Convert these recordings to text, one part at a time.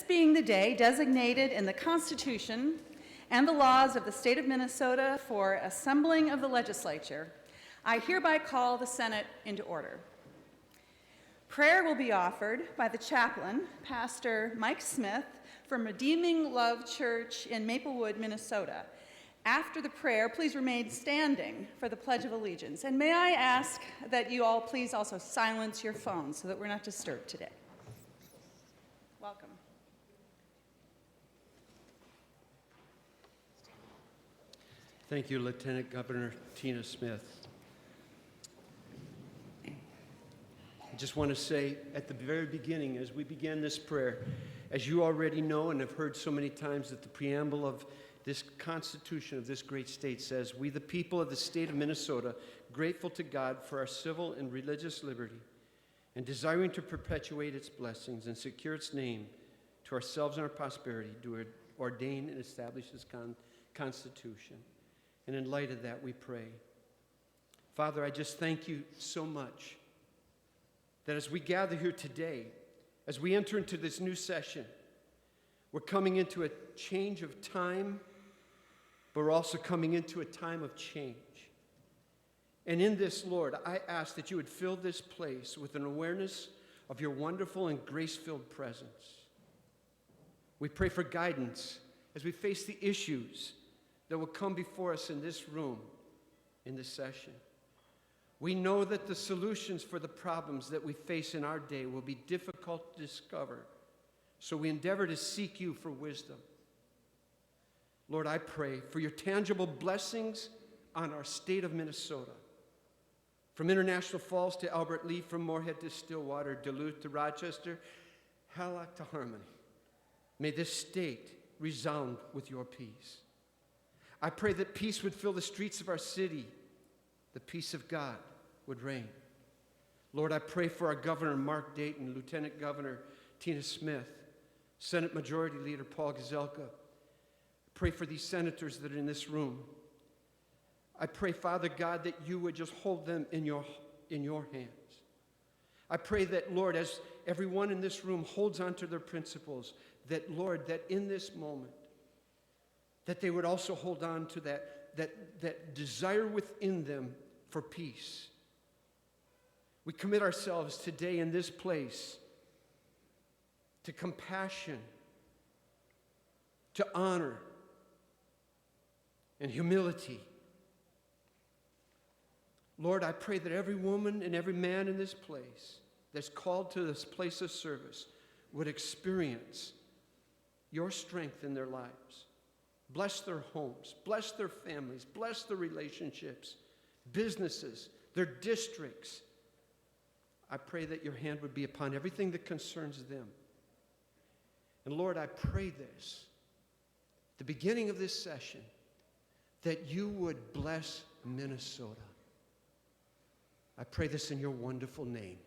being the day designated in the Constitution and the laws of the state of Minnesota for assembling of the legislature, I hereby call the Senate into order. Prayer will be offered by the chaplain, Pastor Mike Smith, from Redeeming Love Church in Maplewood, Minnesota. After the prayer, please remain standing for the Pledge of Allegiance. And may I ask that you all please also silence your phones so that we're not disturbed today. Welcome. Thank you, Lieutenant Governor Tina Smith. I just want to say at the very beginning, as we begin this prayer, as you already know and have heard so many times, that the preamble of this Constitution of this great state says, "We, the people of the state of Minnesota, grateful to God for our civil and religious liberty, and desiring to perpetuate its blessings and secure its name to ourselves and our prosperity, do ordain and establish this Constitution." And in light of that, we pray. Father, I just thank you so much that as we gather here today, as we enter into this new session, we're coming into a change of time, but we're also coming into a time of change. And in this, Lord, I ask that you would fill this place with an awareness of your wonderful and grace-filled presence. We pray for guidance as we face the issues that will come before us in this room, in this session. We know that the solutions for the problems that we face in our day will be difficult to discover, so we endeavor to seek you for wisdom. Lord, I pray for your tangible blessings on our state of Minnesota. From International Falls to Albert Lee, from Moorhead to Stillwater, Duluth to Rochester, Hallock to Harmony. May this state resound with your peace. I pray that peace would fill the streets of our city. The peace of God would reign. Lord, I pray for our Governor Mark Dayton, Lieutenant Governor Tina Smith, Senate Majority Leader Paul Gazelka. Pray for these senators that are in this room. I pray, Father God, that you would just hold them in your hands. I pray that, Lord, as everyone in this room holds on to their principles, that, Lord, that in this moment, that they would also hold on to that desire within them for peace. We commit ourselves today in this place to compassion, to honor, and humility. Lord, I pray that every woman and every man in this place that's called to this place of service would experience your strength in their lives. Bless their homes, bless their families, bless their relationships, businesses, their districts. I pray that your hand would be upon everything that concerns them. And Lord, I pray this, at the beginning of this session, that you would bless Minnesota. I pray this in your wonderful name.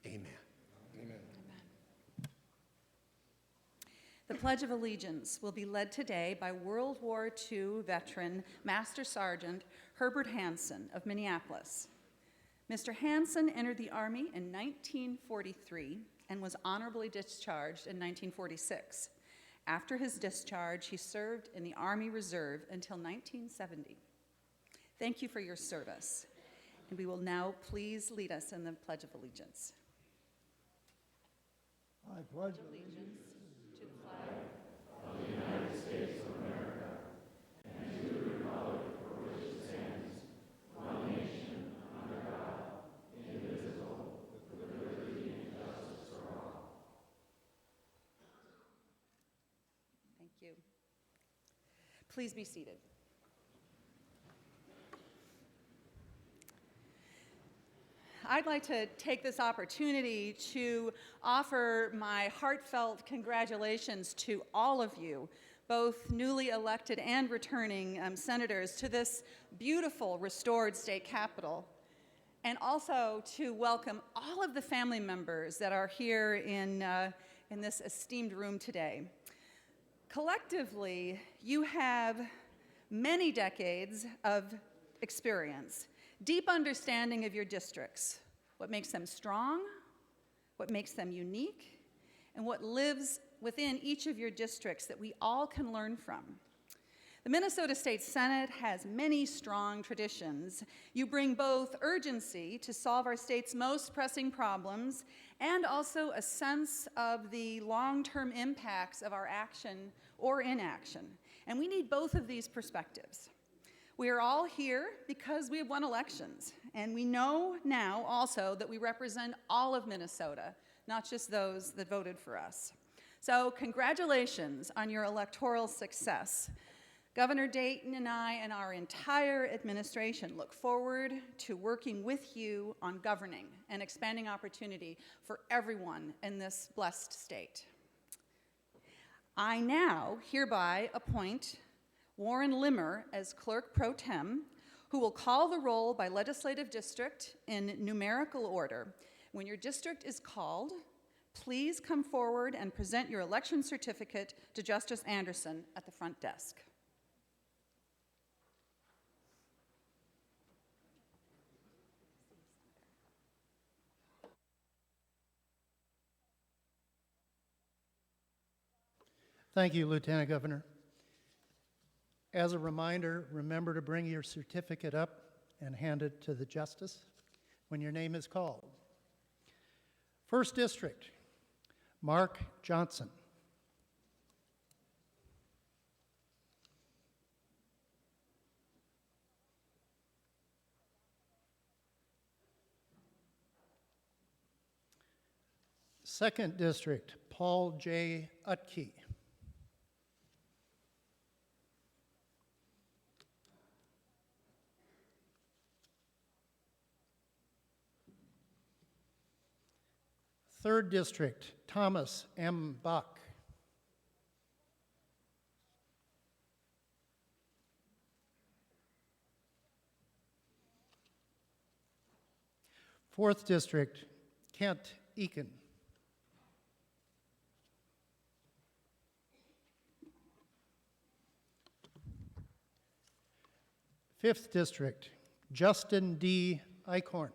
Amen. Amen. The Pledge of Allegiance will be led today by World War II veteran Master Sergeant Herbert Hansen of Minneapolis. Mr. Hansen entered the Army in 1943 and was honorably discharged in 1946. After his discharge, he served in the Army Reserve until 1970. Thank you for your service. And we will now please lead us in the Pledge of Allegiance. I pledge Allegiance to the flag of the United States of America and to the republic for which it stands, one nation, under God, indivisible, with liberty and justice for all. Thank you. Please be seated. I'd like to take this opportunity to offer my heartfelt congratulations to all of you, both newly elected and returning senators, to this beautiful restored state capitol, and also to welcome all of the family members that are here in this esteemed room today. Collectively, you have many decades of experience, deep understanding of your districts, what makes them strong, what makes them unique, and what lives within each of your districts that we all can learn from. The Minnesota State Senate has many strong traditions. You bring both urgency to solve our state's most pressing problems and also a sense of the long-term impacts of our action or inaction. And we need both of these perspectives. We are all here because we have won elections, and we know now also that we represent all of Minnesota, not just those that voted for us. So congratulations on your electoral success. Governor Dayton and I and our entire administration look forward to working with you on governing and expanding opportunity for everyone in this blessed state. I now hereby appoint Warren Limmer as Clerk Pro Tem, who will call the roll by legislative district in numerical order. When your district is called, please come forward and present your election certificate to Justice Anderson at the front desk. Thank you, Lieutenant Governor. As a reminder, remember to bring your certificate up and hand it to the Justice when your name is called. First District, Mark Johnson. Second District, Paul J. Utke. Third District, Thomas M. Buck. Fourth District, Kent Eakin. Fifth District, Justin D. Eichhorn.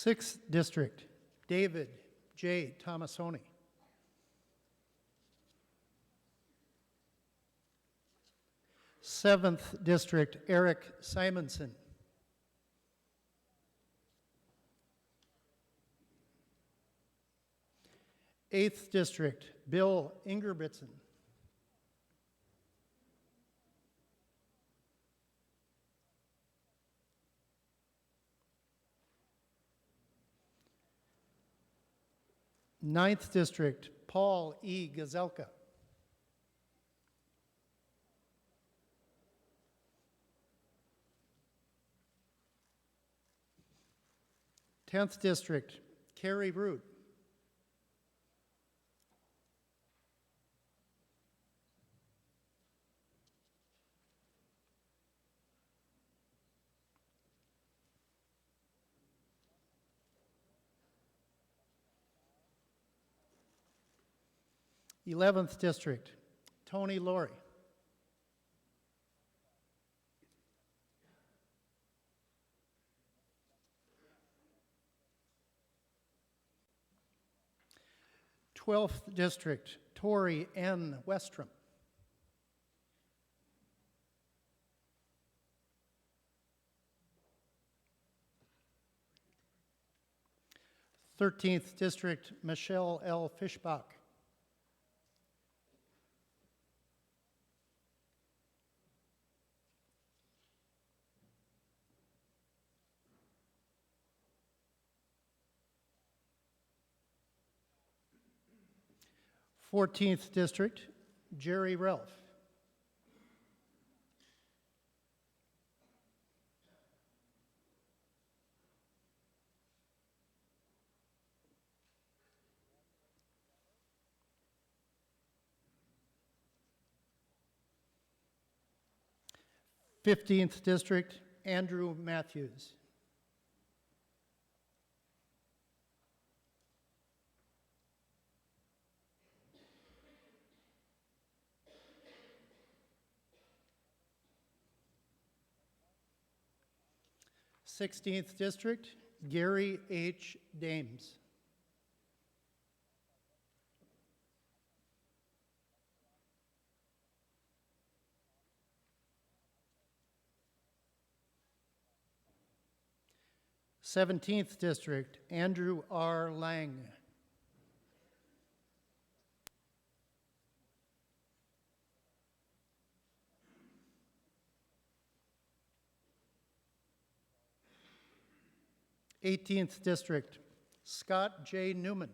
Sixth District, David J. Tomasoni. Seventh District, Eric Simonson. Eighth District, Bill Ingerbritsen. Ninth District, Paul E. Gazelka. Tenth District, Carrie Root. 11th District, Tony Laurie. Twelfth District, Tori N. Westrom. 13th District, Michelle L. Fischbach. 14th District, Jerry Ralph. 15th District, Andrew Matthews. 16th District, Gary H. Dames. Seventeenth District, Andrew R. Lang. 18th District, Scott J. Newman.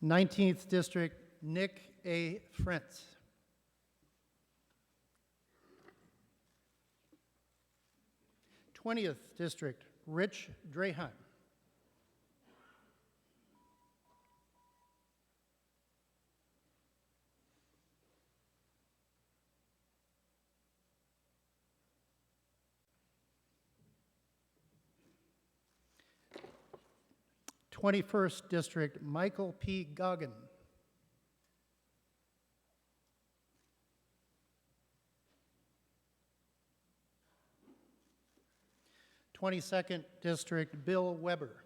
19th District, Nick A. Frentz. 20th District, Rich Draheim. 21st District, Michael P. Goggin. 22nd District, Bill Weber.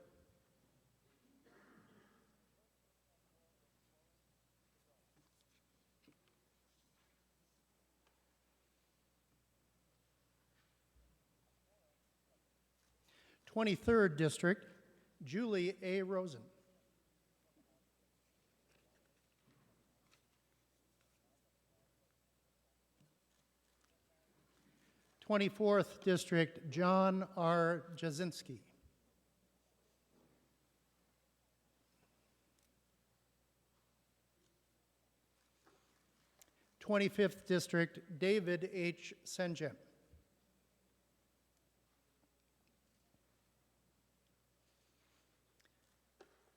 23rd District, Julie A. Rosen. 24th District, John R. Jasinski. 25th District, David H. Senjem.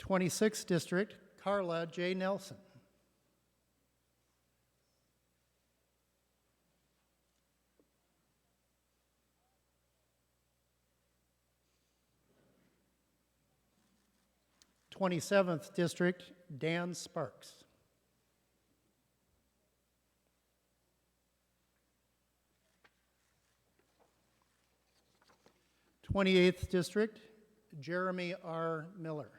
26th District, Carla J. Nelson. 27th District, Dan Sparks. 28th District, Jeremy R. Miller.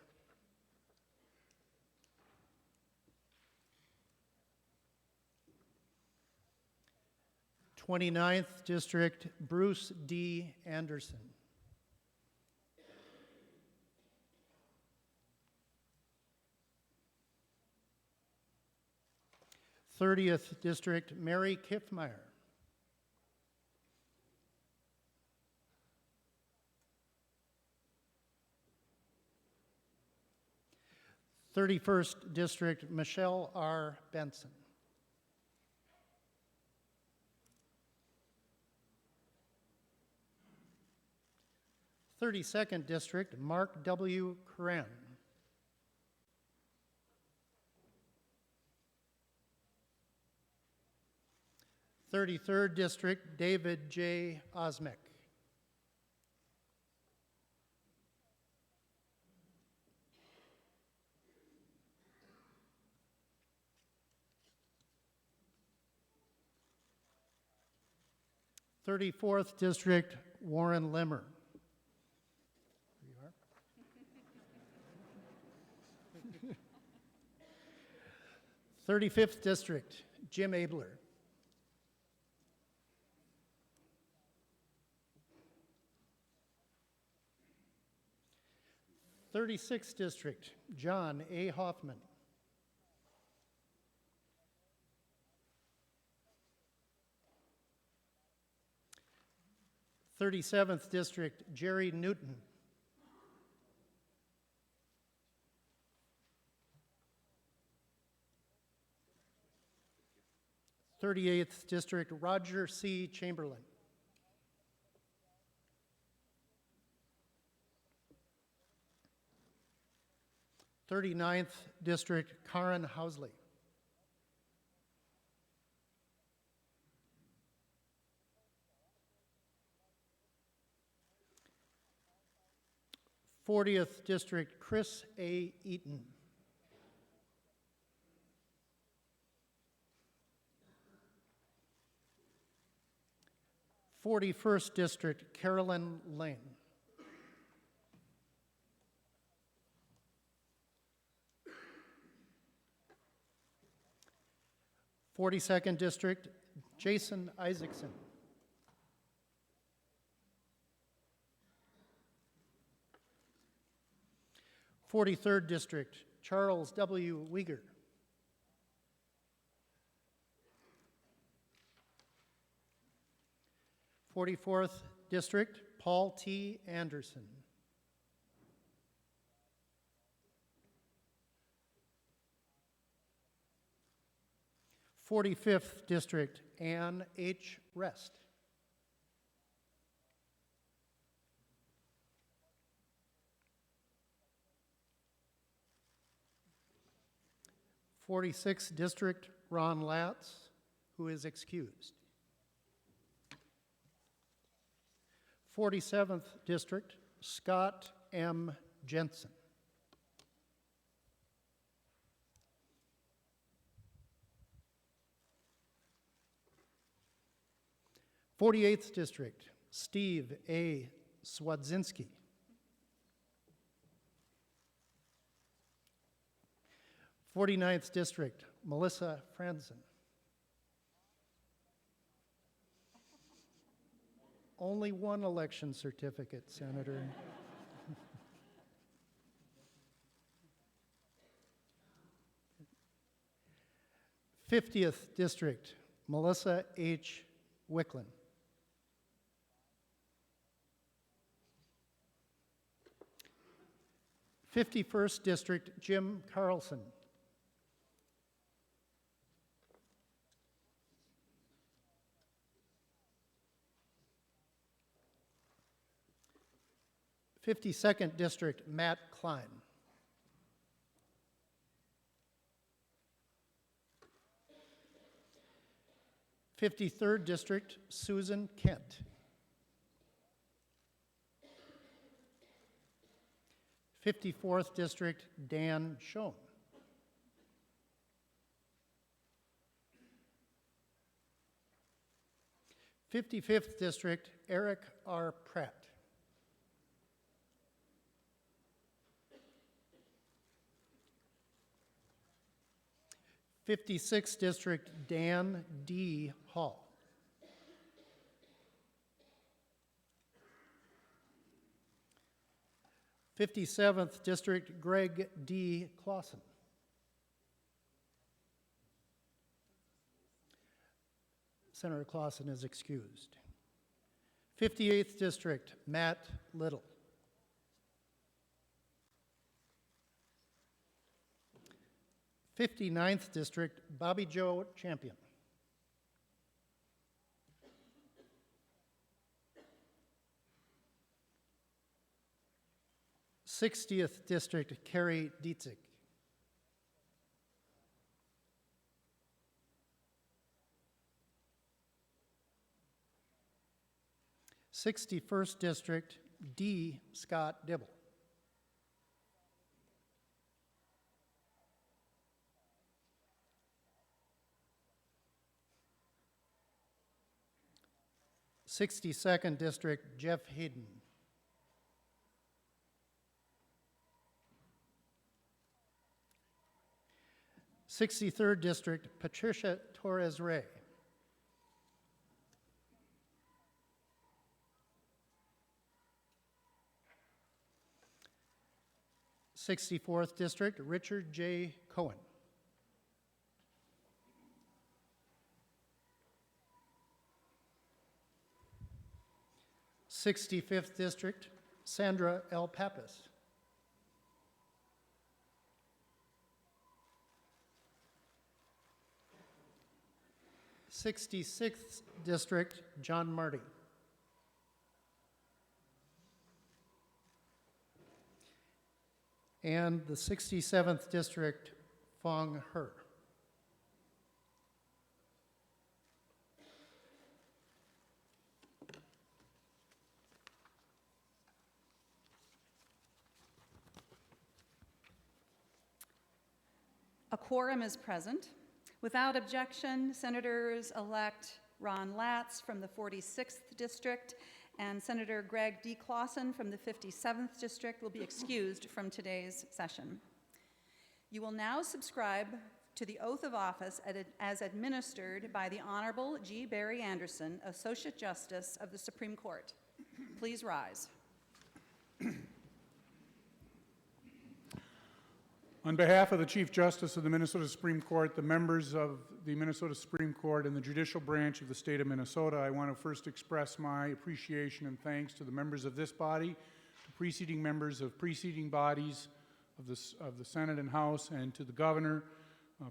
29th District, Bruce D. Anderson. 30th District, Mary Kiffmeyer. 31st District, Michelle R. Benson. 32nd District, Mark W. Curran. 33rd District, David J. Osmek. 34th District, Warren Limmer. There you are. 35th District, Jim Abler. 36th District, John A. Hoffman. 37th District, Jerry Newton. 38th District, Roger C. Chamberlain. 39th District, Karen Housley. 40th District, Chris A. Eaton. 41st District, Carolyn Lane. 42nd District, Jason Isaacson. 43rd District, Charles W. Uyghur. 44th District, Paul T. Anderson. 45th District, Ann H. Rest. 46th District, Ron Latz, who is excused. 47th District, Scott M. Jensen. 48th District, Steve A. Swadzinski. 49th District, Melissa Franzen. Only one election certificate, Senator. 50th District, Melissa H. Wicklin. 51st District, Jim Carlson. 52nd District, Matt Klein. 53rd District, Susan Kent. 54th District, Dan Schoen. 55th District, Eric R. Pratt. 56th District, Dan D. Hall. 57th District, Greg D. Clausen. Senator Clausen is excused. 58th District, Matt Little. 59th District, Bobby Joe Champion. 60th District, Carrie Dietzick. 61st District, D. Scott Dibble. 62nd District, Jeff Hayden. 63rd District, Patricia Torres Ray. 64th District, Richard J. Cohen. 65th District, Sandra L. Pappas. 66th District, John Marty. And the 67th District, Fong He. A quorum is present. Without objection, Senators-elect Ron Latz from the 46th District, and Senator Greg D. Clausen from the 57th District will be excused from today's session. You will now subscribe to the oath of office as administered by the Honorable G. Barry Anderson, Associate Justice of the Supreme Court. Please rise. On behalf of the Chief Justice of the Minnesota Supreme Court, the members of the Minnesota Supreme Court, and the judicial branch of the state of Minnesota, I want to first express my appreciation and thanks to the members of this body, to preceding members of preceding bodies of the Senate and House, and to the governor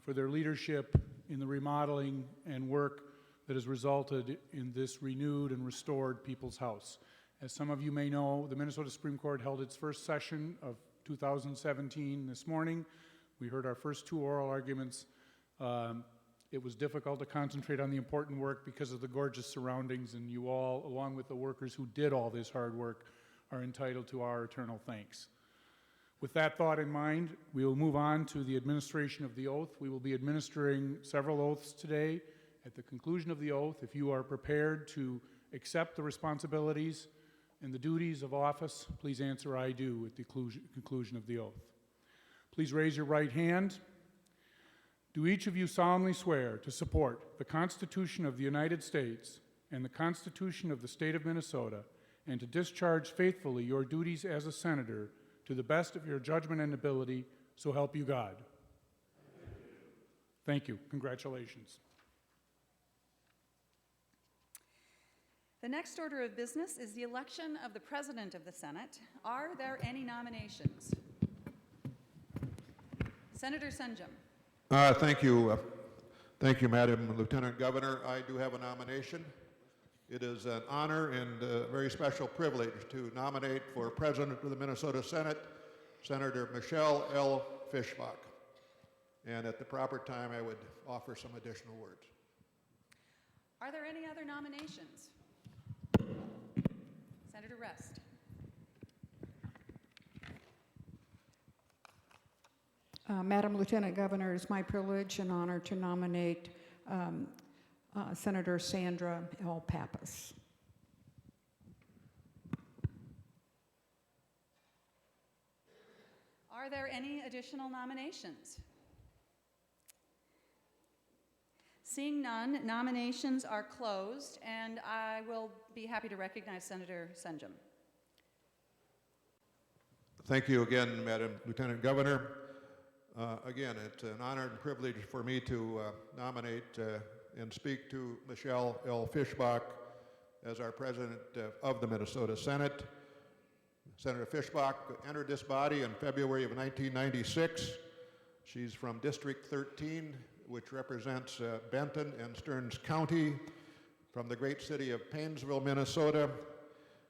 for their leadership in the remodeling and work that has resulted in this renewed and restored People's House. As some of you may know, the Minnesota Supreme Court held its first session of 2017 this morning. We heard our first two oral arguments. It was difficult to concentrate on the important work because of the gorgeous surroundings, and you all, along with the workers who did all this hard work, are entitled to our eternal thanks. With that thought in mind, we will move on to the administration of the oath. We will be administering several oaths today. At the conclusion of the oath, if you are prepared to accept the responsibilities and the duties of office, please answer "I do" at the conclusion of the oath. Please raise your right hand. Do each of you solemnly swear to support the Constitution of the United States and the Constitution of the State of Minnesota, and to discharge faithfully your duties as a senator to the best of your judgment and ability, so help you God? Thank you. Congratulations. The next order of business is the election of the President of the Senate. Are there any nominations? Senator Senjum. Thank you. Thank you, Madam Lieutenant Governor. I do have a nomination. It is an honor and a very special privilege to nominate for President of the Minnesota Senate, Senator Michelle L. Fischbach. And at the proper time, I would offer some additional words. Are there any other nominations? Senator Rest. Madam Lieutenant Governor, it is my privilege and honor to nominate Senator Sandra L. Pappas. Are there any additional nominations? Seeing none, nominations are closed, and I will be happy to recognize Senator Senjum. Thank you again, Madam Lieutenant Governor. Again, it's an honor and privilege for me to nominate and speak to Michelle L. Fischbach as our President of the Minnesota Senate. Senator Fischbach entered this body in February of 1996. She's from District 13, which represents Benton and Stearns County, from the great city of Paynesville, Minnesota.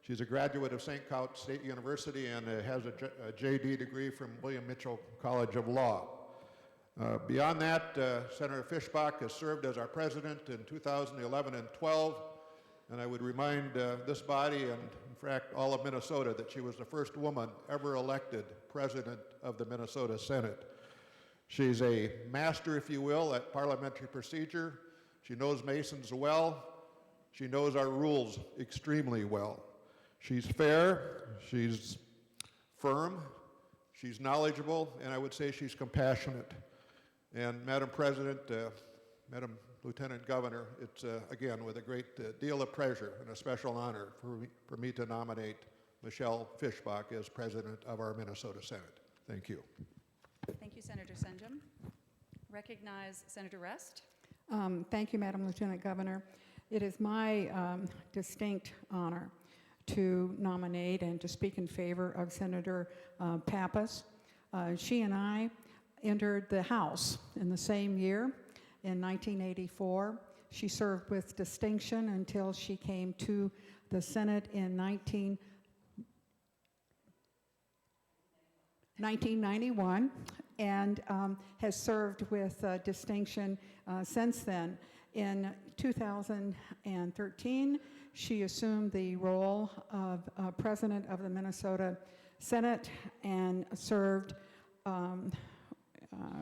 She's a graduate of St. Cloud State University and has a JD degree from William Mitchell College of Law. Beyond that, Senator Fischbach has served as our president in 2011 and 12, and I would remind this body and, in fact, all of Minnesota that she was the first woman ever elected president of the Minnesota Senate. She's a master, if you will, at parliamentary procedure. She knows Masons well. She knows our rules extremely well. She's fair, she's firm, she's knowledgeable, and I would say she's compassionate. And Madam President, Madam Lieutenant Governor, it's again with a great deal of pleasure and a special honor for me to nominate Michelle Fischbach as President of our Minnesota Senate. Thank you. Thank you, Senator Senjum. Recognize Senator Rest. Thank you, Madam Lieutenant Governor. It is my distinct honor to nominate and to speak in favor of Senator Pappas. She and I entered the House in the same year, in 1984. She served with distinction until she came to the Senate in 1991, and has served with distinction since then. In 2013, she assumed the role of President of the Minnesota Senate and served,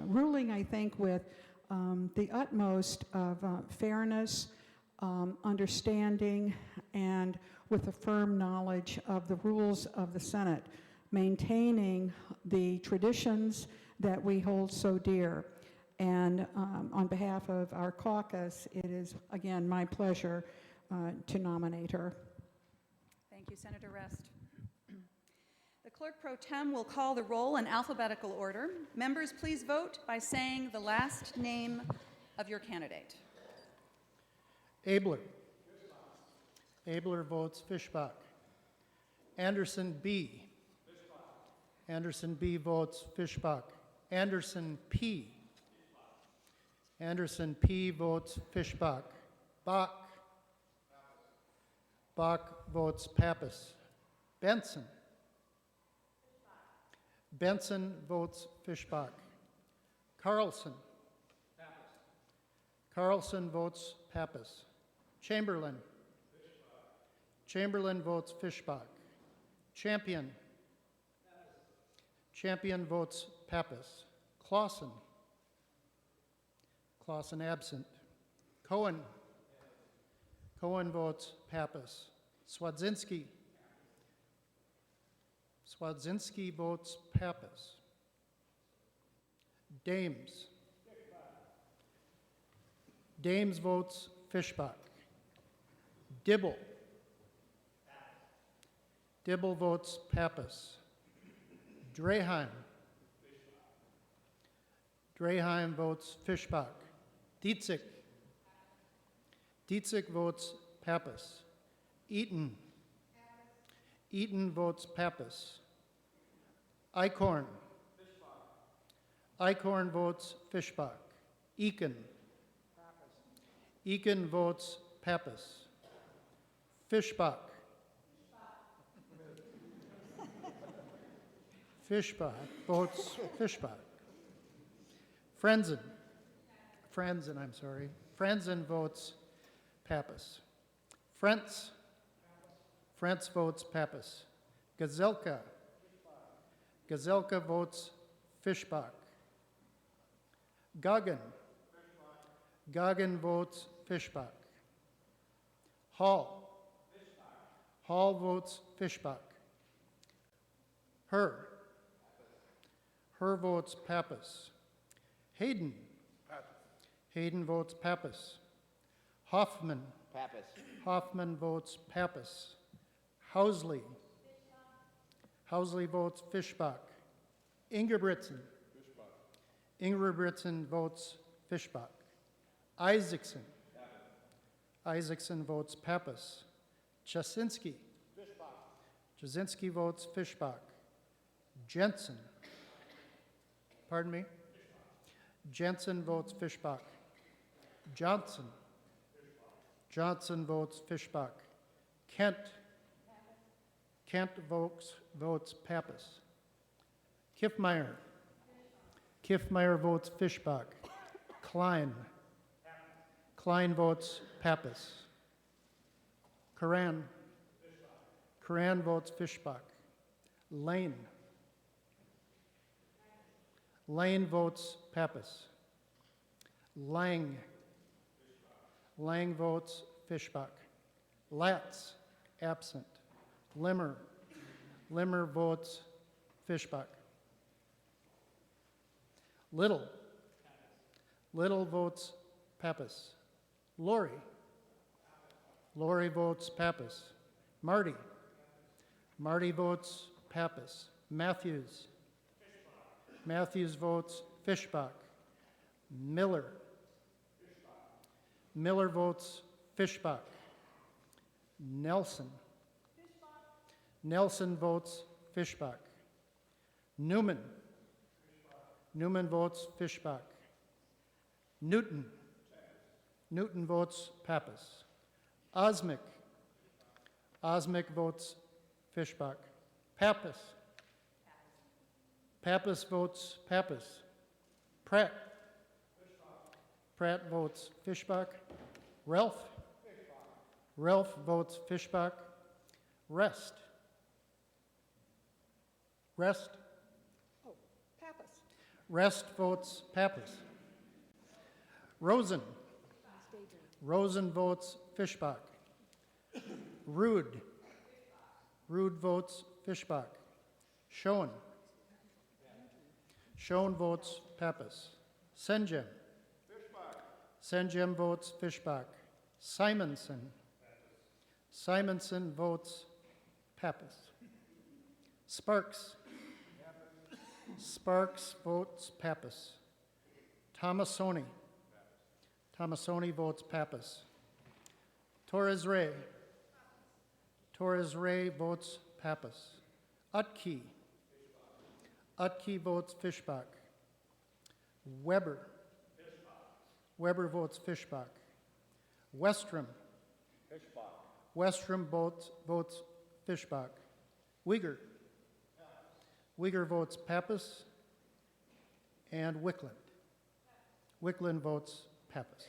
ruling, I think, with the utmost of fairness, understanding, and with a firm knowledge of the rules of the Senate, maintaining the traditions that we hold so dear. And on behalf of our caucus, it is, again, my pleasure to nominate her. Thank you, Senator Rest. The clerk pro tem will call the roll in alphabetical order. Members, please vote by saying the last name of your candidate. Abler. Abler votes Fishbach. Anderson B. Anderson B. votes Fishbach. Anderson P. Anderson P. votes Fishbach. Bach. Bach votes Pappas. Benson. Benson votes Fishbach. Carlson. Carlson votes Pappas. Chamberlain. Chamberlain votes Fishbach. Champion. Champion votes Pappas. Clausen. Clausen absent. Cohen. Cohen votes Pappas. Swadzinski. Swadzinski votes Pappas. Dames. Dames votes Fishbach. Dibble. Dibble votes Pappas. Draheim. Draheim votes Fishbach. Dietzick. Dietzick votes Pappas. Eaton. Eaton votes Pappas. Eichhorn. Eichhorn votes Fishbach. Eakin. Eakin votes Pappas. Fishbach. Fishbach votes Fishbach. Frenzen. Frenzen votes Pappas. Frentz. Frentz votes Pappas. Gazelka. Gazelka votes Fishbach. Goggin. Goggin votes Fishbach. Hall. Hall votes Fishbach. Herr. Herr votes Pappas. Hayden. Hayden votes Pappas. Hoffman. Pappas. Hoffman votes Pappas. Housley. Housley votes Fishbach. Ingebrigtsen. Ingebrigtsen votes Fishbach. Isaacson. Isaacson votes Pappas. Jasinski. Jasinski votes Fishbach. Jensen. Pardon me? Jensen votes Fishbach. Johnson. Johnson votes Fishbach. Kent. Kent votes Pappas. Kiffmeyer. Kiffmeyer votes Fishbach. Klein. Klein votes Pappas. Coran. Coran votes Fishbach. Lane. Lane votes Pappas. Lang. Lang votes Fishbach. Latz, absent. Limmer. Limmer votes Fishbach. Little. Little votes Pappas. Lori. Lori votes Pappas. Marty. Marty votes Pappas. Matthews. Matthews votes Fishbach. Miller. Miller votes Fishbach. Nelson. Nelson votes Fishbach. Newman. Newman votes Fishbach. Newton. Newton votes Pappas. Osmic. Osmic votes Fishbach. Pappas. Pappas votes Pappas. Pratt. Pratt votes Fishbach. Ralph. Ralph votes Fishbach. Rest. Rest. Pappas. Rest votes Pappas. Rosen. Rosen votes Fishbach. Rude. Rude votes Fishbach. Schoen. Schoen votes Pappas. Senjem. Senjem votes Fishbach. Simonson. Simonson votes Pappas. Sparks. Sparks votes Pappas. Tomasoni. Tomasoni votes Pappas. Torres Ray. Torres Ray votes Pappas. Utke. Utke votes Fishbach. Weber. Weber votes Fishbach. Westrom. Westrom votes Fishbach. Uyghur. Uyghur votes Pappas. And Wickland. Wickland votes Pappas.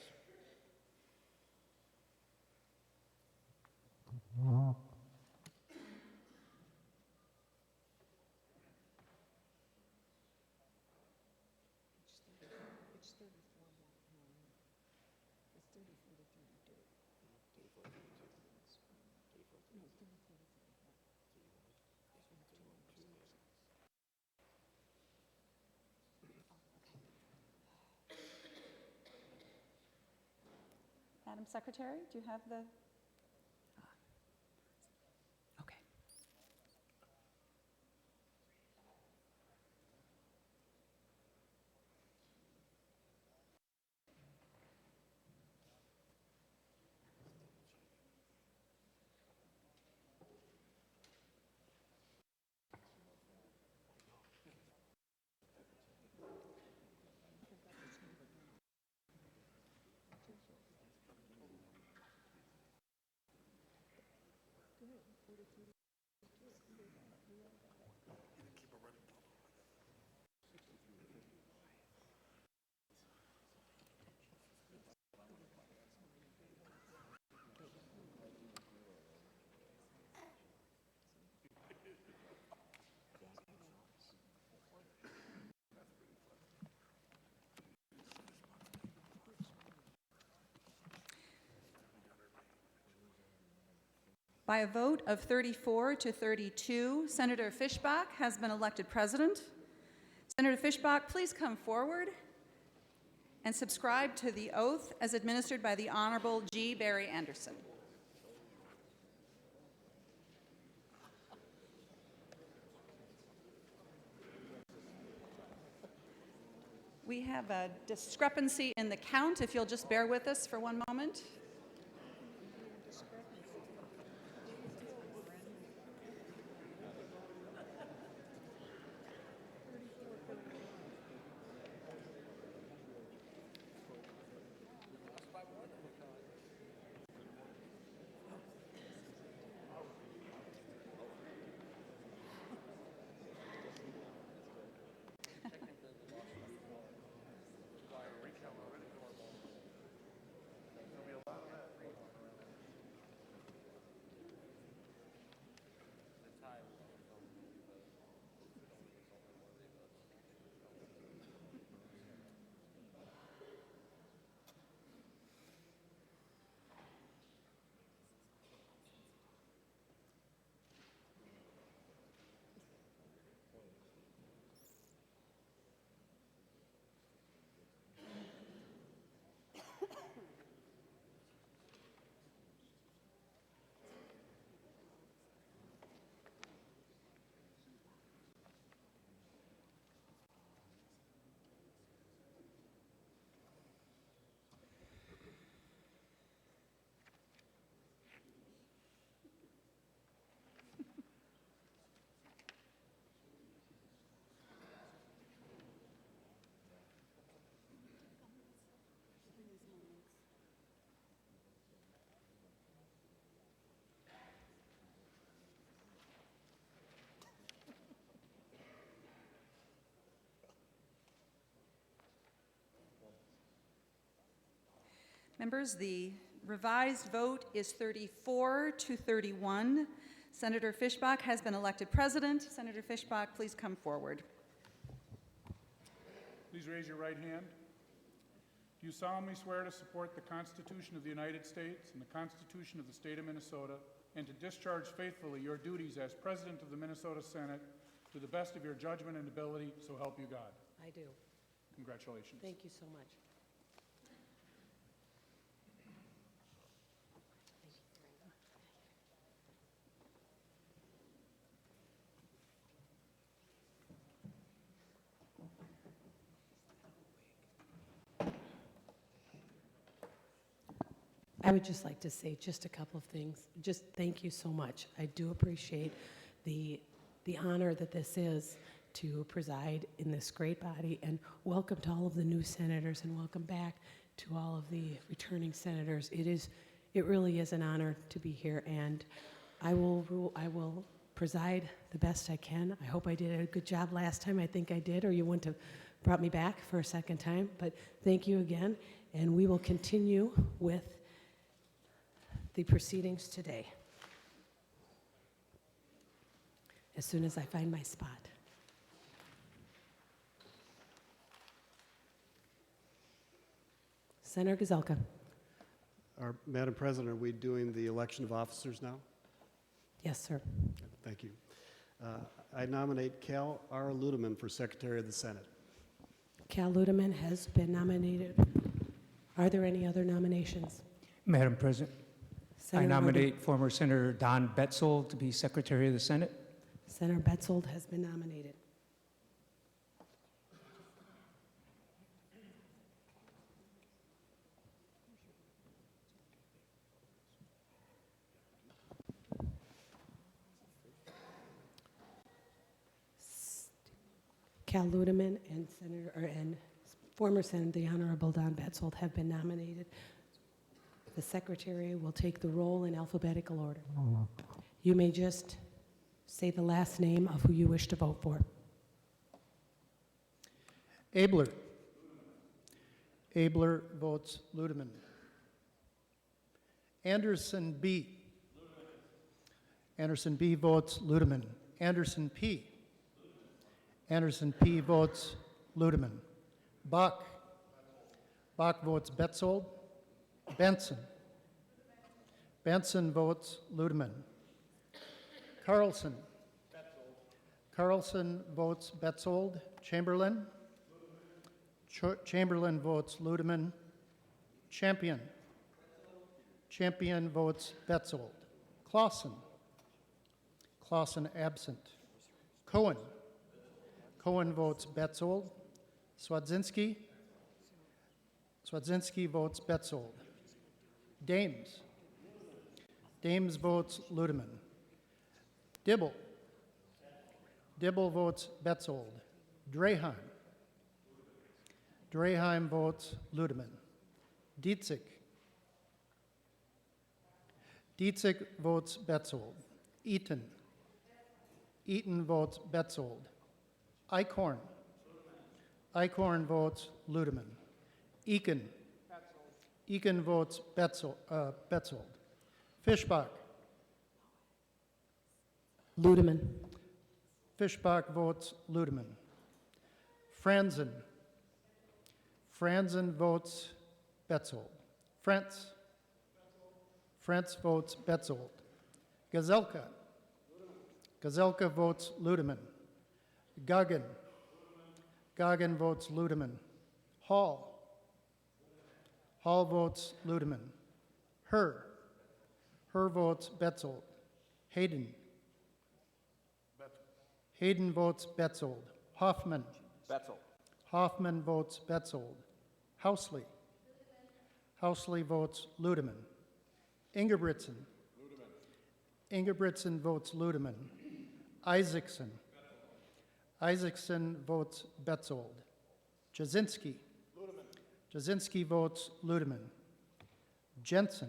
Madam Secretary, do you have the? Okay. By a vote of 34 to 32, Senator Fishbach has been elected president. Senator Fishbach, please come forward and subscribe to the oath as administered by the Honorable G. Barry Anderson. We have a discrepancy in the count, if you'll just bear with us for one moment. Members, the revised vote is 34 to 31. Senator Fishbach has been elected president. Senator Fishbach, please come forward. Please raise your right hand. Do you solemnly swear to support the Constitution of the United States and the Constitution of the State of Minnesota, and to discharge faithfully your duties as President of the Minnesota Senate to the best of your judgment and ability, so help you God? I do. Congratulations. Thank you so much. I would just like to say just a couple of things. Just thank you so much. I do appreciate the honor that this is to preside in this great body, and welcome to all of the new senators, and welcome back to all of the returning senators. It really is an honor to be here, and I will preside the best I can. I hope I did a good job last time. I think I did, or you wouldn't have brought me back for a second time. But thank you again, and we will continue with the proceedings today as soon as I find my spot. Senator Gazelka. Madam President, are we doing the election of officers now? Yes, sir. Thank you. I nominate Cal R. Ludeman for Secretary of the Senate. Cal Ludeman has been nominated. Are there any other nominations? Madam President, I Senator nominate former Senator Don Betzold to be Secretary of the Senate. Senator Betzold has been nominated. Cal Ludeman and former Senator the Honorable Don Betzold have been nominated. The Secretary will take the roll in alphabetical order. You may just say the last name of who you wish to vote for. Abler. Abler votes Ludeman. Anderson B. Anderson B. votes Ludeman. Anderson P. Anderson P. votes Ludeman. Bach. Bach votes Betzold. Benson. Benson votes Ludeman. Carlson. Carlson votes Betzold. Chamberlain. Chamberlain votes Ludeman. Champion. Champion votes Betzold. Clausen. Clausen absent. Cohen. Cohen votes Betzold. Swadzinski. Swadzinski votes Betzold. Dames. Dames votes Ludeman. Dibble. Dibble votes Betzold. Draheim. Draheim votes Ludeman. Dietzick. Dietzick votes Betzold. Eaton. Eaton votes Betzold. Eichhorn. Eichhorn votes Ludeman. Eakin. Eakin votes Betzold. Fischbach. Ludeman. Fischbach votes Ludeman. Franzen. Franzen votes Betzold. Frentz. Frentz votes Betzold. Gazelka. Gazelka votes Ludeman. Goggin. Goggin votes Ludeman. Hall. Hall votes Ludeman. Herr. Herr votes Betzold. Hayden. Hayden votes Betzold. Hoffman. Betzold. Hoffman votes Betzold. Housley. Housley votes Ludeman. Ingebrigtsen. Ingebrigtsen votes Ludeman. Isaacson. Isaacson votes Betzold. Jasinski. Jasinski votes Ludeman. Jensen.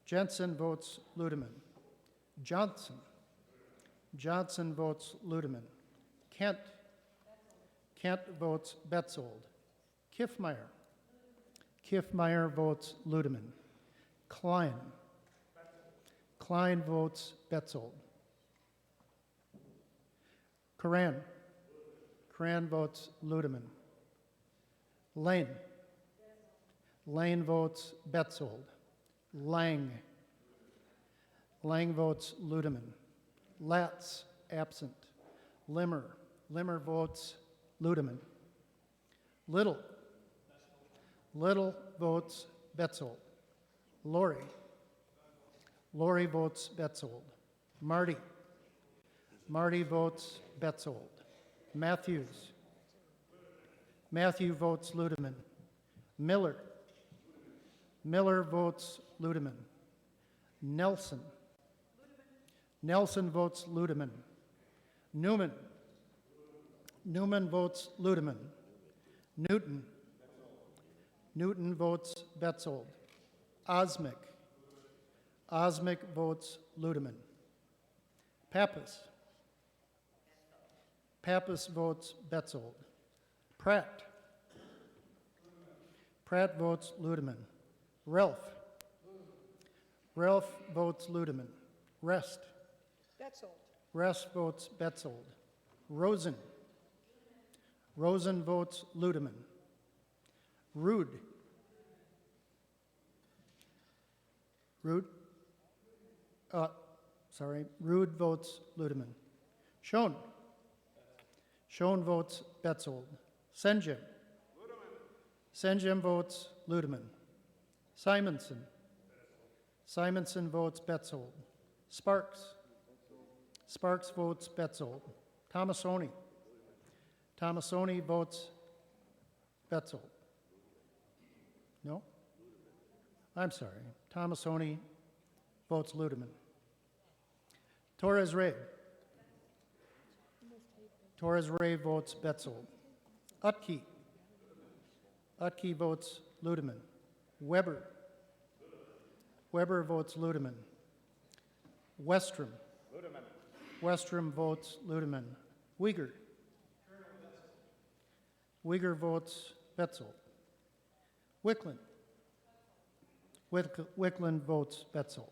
Jensen votes Ludeman. Johnson. Johnson votes Ludeman. Kent. Kent votes Betzold. Kiffmeyer. Kiffmeyer votes Ludeman. Klein. Klein votes Betzold. Coran. Coran votes Ludeman. Lane. Lane votes Betzold. Lang. Lang votes Ludeman. Latz, absent. Limmer. Limmer votes Ludeman. Little. Little votes Betzold. Lori. Lori votes Betzold. Marty. Marty votes Betzold. Matthews. Matthew votes Ludeman. Miller. Miller votes Ludeman. Nelson. Nelson votes Ludeman. Newman. Newman votes Ludeman. Newton. Newton votes Betzold. Osmic. Osmic votes Ludeman. Pappas. Pappas votes Betzold. Pratt. Pratt votes Ludeman. Ralph. Ralph votes Ludeman. Rest. Betzold. Rest votes Betzold. Rosen. Rosen votes Ludeman. Rude. Rude. Rude votes Ludeman. Schoen. Schoen votes Betzold. Senjem. Senjem votes Ludeman. Simonson. Simonson votes Betzold. Sparks. Sparks votes Betzold. Tomasoni. Tomasoni votes Betzold. No? I'm sorry. Tomasoni votes Ludeman. Torres Ray. Torres Ray votes Betzold. Utke. Utke votes Ludeman. Weber. Weber votes Ludeman. Westrom. Westrom votes Ludeman. Uyghur. Uyghur votes Betzold. Wickland. Wickland votes Betzold.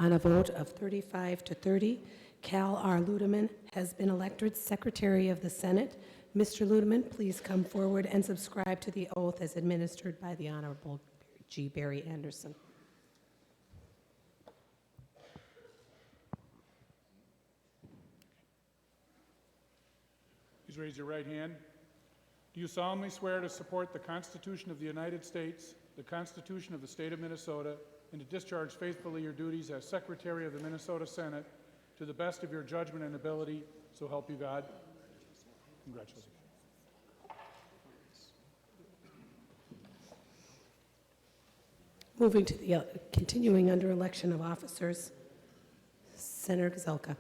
On a vote of 35 to 30, Cal R. Ludeman has been elected Secretary of the Senate. Mr. Ludeman, please come forward and subscribe to the oath as administered by the Honorable G. Barry Anderson. Please raise your right hand. Do you solemnly swear to support the Constitution of the United States, the Constitution of the State of Minnesota, and to discharge faithfully your duties as Secretary of the Minnesota Senate to the best of your judgment and ability, so help you God? Congratulations. Moving to the, continuing under election of officers, Senator Gazelka.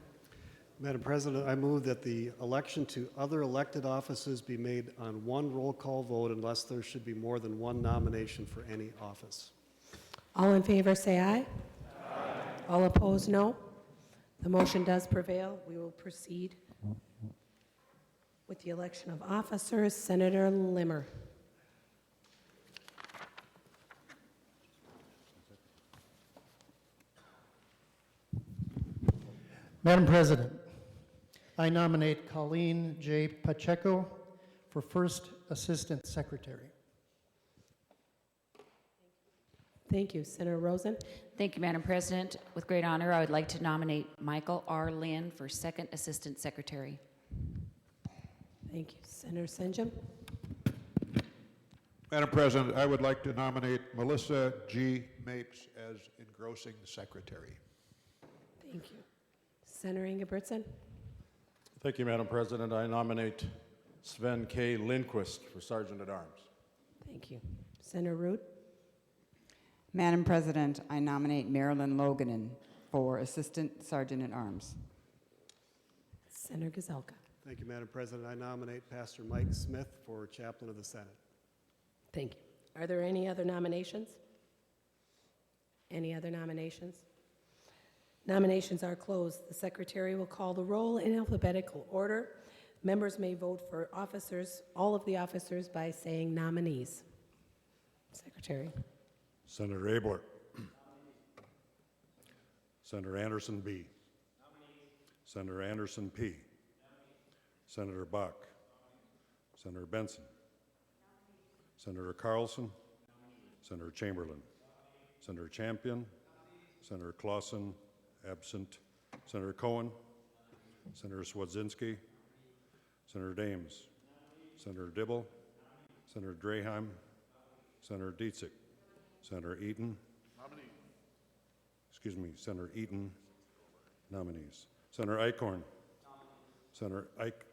Madam President, I move that the election to other elected offices be made on one roll call vote unless there should be more than one nomination for any office. All in favor, say aye. All opposed, no. The motion does prevail. We will proceed with the election of officers. Senator Limmer. Madam President, I nominate Colleen J. Pacheco for First Assistant Secretary. Thank you. Senator Rosen. Thank you, Madam President. With great honor, I would like to nominate Michael R. Lynn for Second Assistant Secretary. Thank you. Senator Senjum. Madam President, I would like to nominate Melissa G. Mapes as engrossing secretary. Thank you. Senator Ingebrigtsen. Thank you, Madam President. I nominate Sven K. Lindquist for Sergeant at Arms. Thank you. Senator Root. Madam President, I nominate Marilyn Loganen for Assistant Sergeant at Arms. Senator Gazelka. Thank you, Madam President. I nominate Pastor Mike Smith for Chaplain of the Senate. Thank you. Are there any other nominations? Any other nominations? Nominations are closed. The Secretary will call the roll in alphabetical order. Members may vote for officers, all of the officers, by saying nominees. Secretary. Senator Abler. Senator Anderson B. Senator Anderson P. Senator Bach. Senator Benson. Senator Carlson. Senator Chamberlain. Senator Champion. Senator Clausen, absent. Senator Cohen. Senator Swedzinski. Senator Dames. Senator Dibble. Senator Draheim. Senator Dietzick. Senator Eaton. Senator Eaton. Nominees. Senator Eichhorn. Senator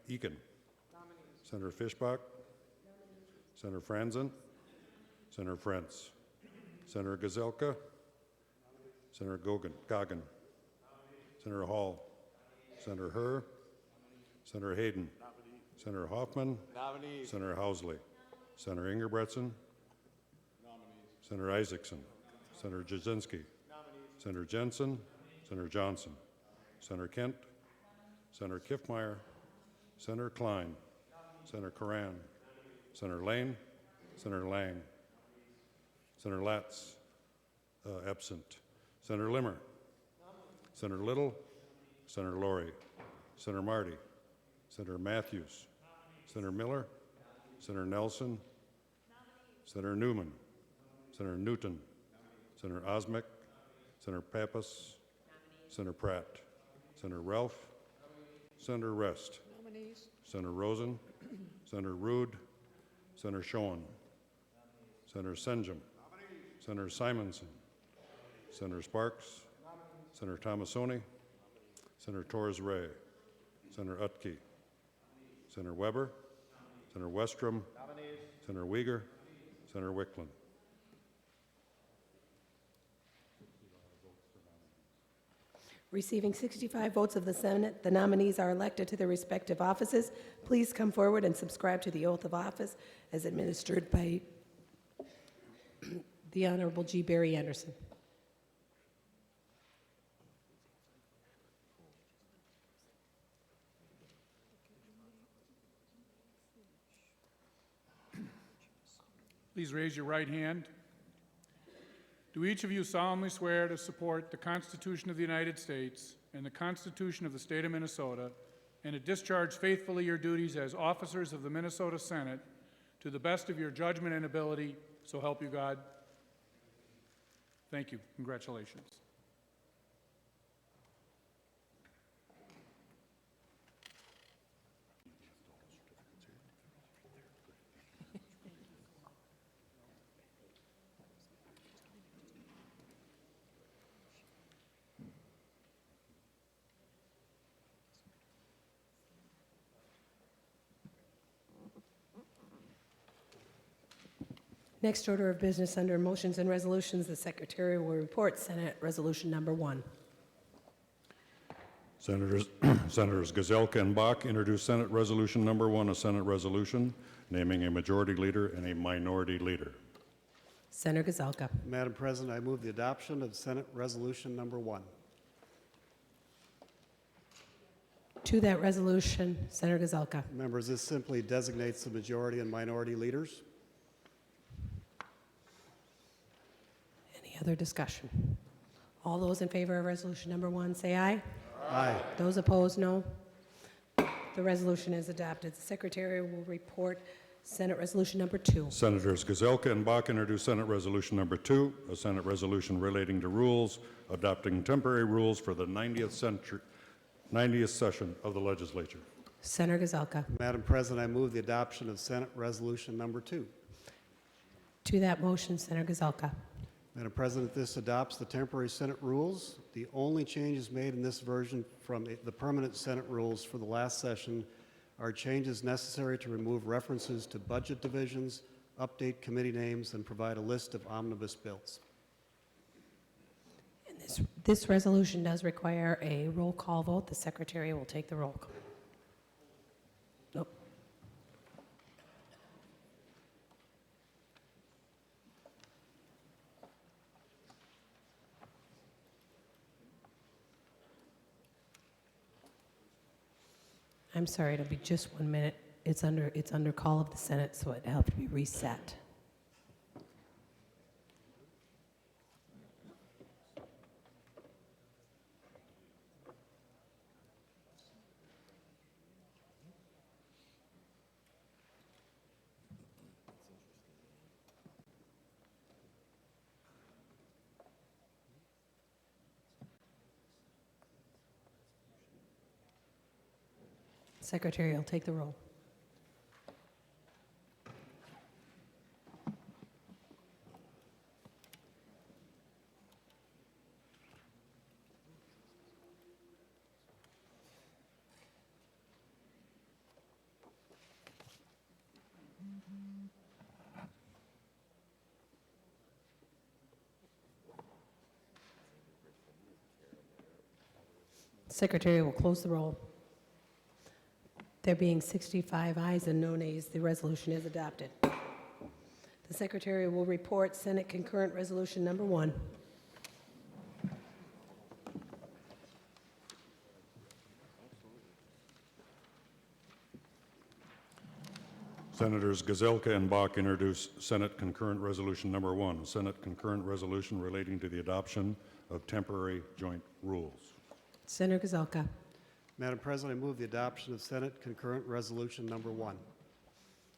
Eakin. Senator Fischbach. Senator Franzen. Senator Frentz. Senator Gazelka. Senator Goggin. Senator Hall. Senator Herr. Senator Hayden. Senator Hoffman. Senator Housley. Senator Ingebrigtsen. Senator Isaacson. Senator Jasinski. Senator Jensen. Senator Johnson. Senator Kent. Senator Kiffmeyer. Senator Klein. Senator Coran. Senator Lane. Senator Lang. Senator Latz. Absent. Senator Limmer. Senator Little. Senator Laurie. Senator Marty. Senator Matthews. Senator Miller. Senator Nelson. Senator Newman. Senator Newton. Senator Osmek. Senator Pappas. Senator Pratt. Senator Ralph. Senator Rest. Senator Rosen. Senator Rude. Senator Schoen. Senator Senjum. Senator Simonson. Senator Sparks. Senator Tomasoni. Senator Torres Ray. Senator Utke. Senator Weber. Senator Westrom. Senator Uyghur. Senator Wicklund. Receiving 65 votes of the Senate, the nominees are elected to their respective offices. Please come forward and subscribe to the oath of office as administered by the Honorable G. Barry Anderson. Please raise your right hand. Do each of you solemnly swear to support the Constitution of the United States and the Constitution of the State of Minnesota, and to discharge faithfully your duties as officers of the Minnesota Senate to the best of your judgment and ability, so help you God? Thank you. Congratulations. Next order of business under motions and resolutions, the Secretary will report Senate Resolution Number 1. Senators Gazelka and Bach introduce Senate Resolution Number 1, a Senate resolution naming a majority leader and a minority leader. Senator Gazelka. Madam President, I move the adoption of Senate Resolution Number 1. To that resolution, Senator Gazelka. Members, this simply designates the majority and minority leaders. Any other discussion? All those in favor of Resolution Number 1, say aye. Aye. Those opposed, no. The resolution is adopted. The Secretary will report Senate Resolution Number 2. Senators Gazelka and Bach introduce Senate Resolution Number 2, a Senate resolution relating to rules, adopting temporary rules for the 90th session of the legislature. Senator Gazelka. Madam President, I move the adoption of Senate Resolution Number 2. To that motion, Senator Gazelka. Madam President, this adopts the temporary Senate rules. The only changes made in this version from the permanent Senate rules for the last session are changes necessary to remove references to budget divisions, update committee names, and provide a list of omnibus bills. And this resolution does require a roll call vote. The Secretary will take the roll call. Nope. I'm sorry, it'll be just 1 minute. It's under call of the Senate, so it'll have to be reset. Secretary will take the roll. Secretary will close the roll. There being 65 ayes and no nays, the resolution is adopted. The Secretary will report Senate Concurrent Resolution Number 1. Senators Gazelka and Bach introduce Senate Concurrent Resolution Number 1, a Senate concurrent resolution relating to the adoption of temporary joint rules. Senator Gazelka. Madam President, I move the adoption of Senate Concurrent Resolution Number 1.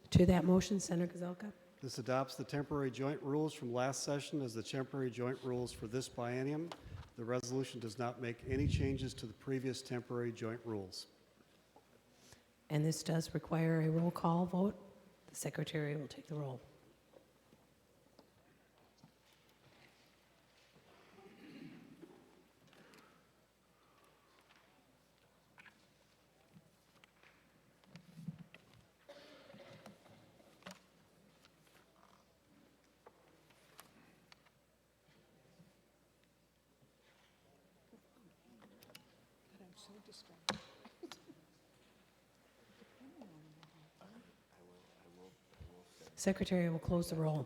To that motion, Senator Gazelka. This adopts the temporary joint rules from last session as the temporary joint rules for this biennium. The resolution does not make any changes to the previous temporary joint rules. And this does require a roll call vote. The Secretary will take the roll. Secretary will close the roll.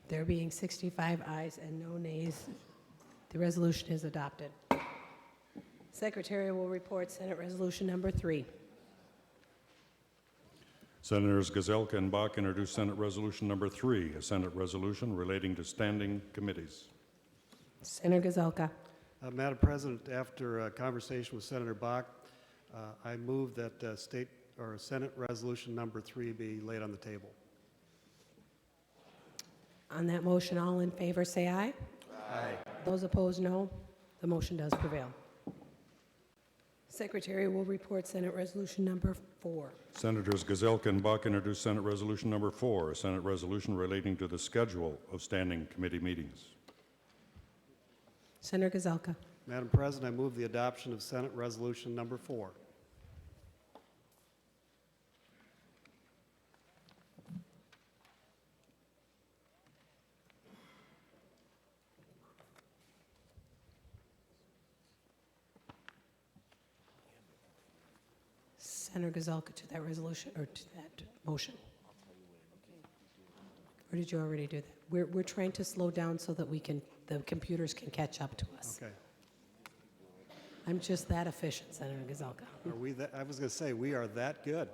There being 65 ayes and no nays, the resolution is adopted. Secretary will report Senate Resolution Number 3. Senators Gazelka and Bach introduce Senate Resolution Number 3, a Senate resolution relating to standing committees. Senator Gazelka. Madam President, after a conversation with Senator Bach, I move that Senate Resolution Number 3 be laid on the table. On that motion, all in favor say aye. Aye. Those opposed, no. The motion does prevail. Secretary will report Senate Resolution Number 4. Senators Gazelka and Bach introduce Senate Resolution Number 4, a Senate resolution relating to the schedule of standing committee meetings. Senator Gazelka. Madam President, I move the adoption of Senate Resolution Number 4. Senator Gazelka to that resolution, or to that motion? Or did you already do that? We're trying to slow down so that the computers can catch up to us. Okay. I'm just that efficient, Senator Gazelka. Are we that, I was going to say, we are that good.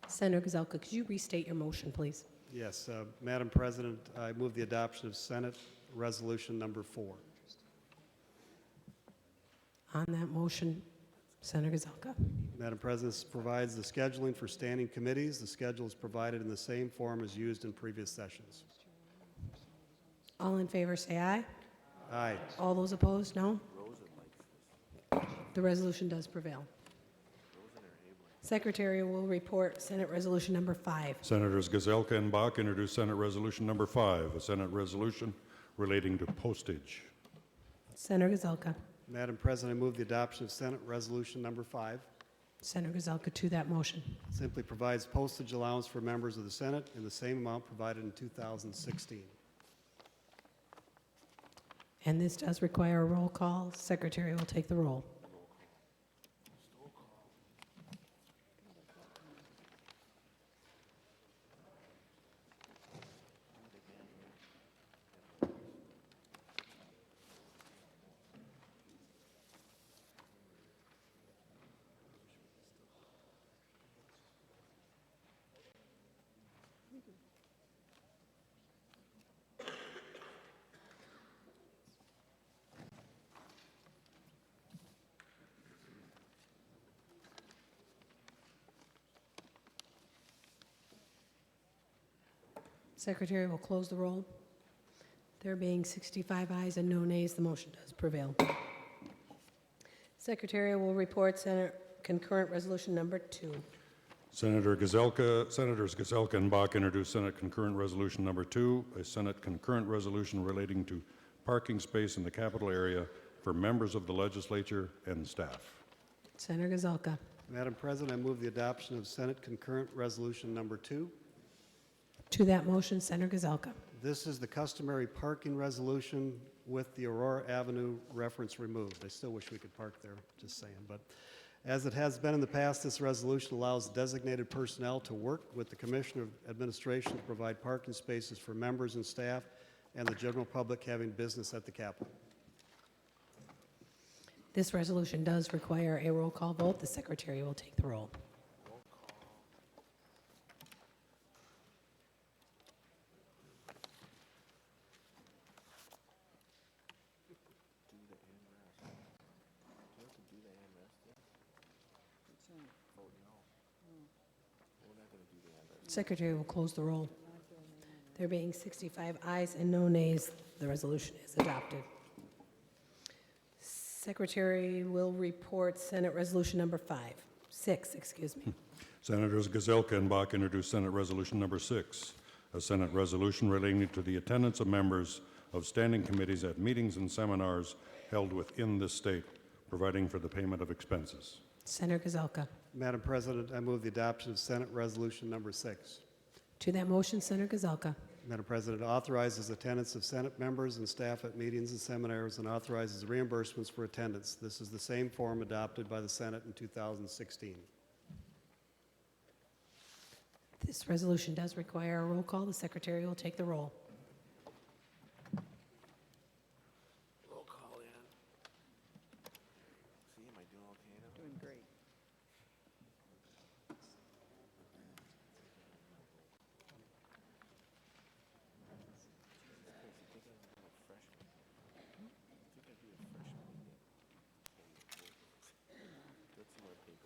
Senator Gazelka, could you restate your motion, please? Yes, Madam President, I move the adoption of Senate Resolution Number 4. On that motion, Senator Gazelka. Madam President, this provides the scheduling for standing committees. The schedule is provided in the same form as used in previous sessions. All in favor, say aye. Aye. All those opposed, no? The resolution does prevail. Secretary will report Senate Resolution Number 5. Senators Gazelka and Bach introduce Senate Resolution Number 5, a Senate resolution relating to postage. Senator Gazelka. Madam President, I move the adoption of Senate Resolution Number 5. Senator Gazelka to that motion. Simply provides postage allowance for members of the Senate in the same amount provided in 2016. And this does require a roll call. Secretary will take the roll. Secretary will close the roll. There being 65 ayes and no nays, the motion does prevail. Secretary will report Senate Concurrent Resolution Number 2. Senators Gazelka and Bach introduce Senate Concurrent Resolution Number 2, a Senate concurrent resolution relating to parking space in the capital area for members of the legislature and staff. Senator Gazelka. Madam President, I move the adoption of Senate Concurrent Resolution Number 2. To that motion, Senator Gazelka. This is the customary parking resolution with the Aurora Avenue reference removed. I still wish we could park there, just saying. But as it has been in the past, this resolution allows designated personnel to work with the Commissioner of Administration to provide parking spaces for members and staff and the general public having business at the Capitol. This resolution does require a roll call vote. The Secretary will take the roll. Secretary will close the roll. There being 65 ayes and no nays, the resolution is adopted. Secretary will report Senate Resolution Number 6. Senators Gazelka and Bach introduce Senate Resolution Number 6, a Senate resolution relating to the attendance of members of standing committees at meetings and seminars held within this state, providing for the payment of expenses. Senator Gazelka. Madam President, I move the adoption of Senate Resolution Number 6. To that motion, Senator Gazelka. Madam President, it authorizes attendance of Senate members and staff at meetings and seminars and authorizes reimbursements for attendance. This is the same form adopted by the Senate in 2016. This resolution does require a roll call. The Secretary will take the roll. Roll call in. See, am I doing okay now? Doing great.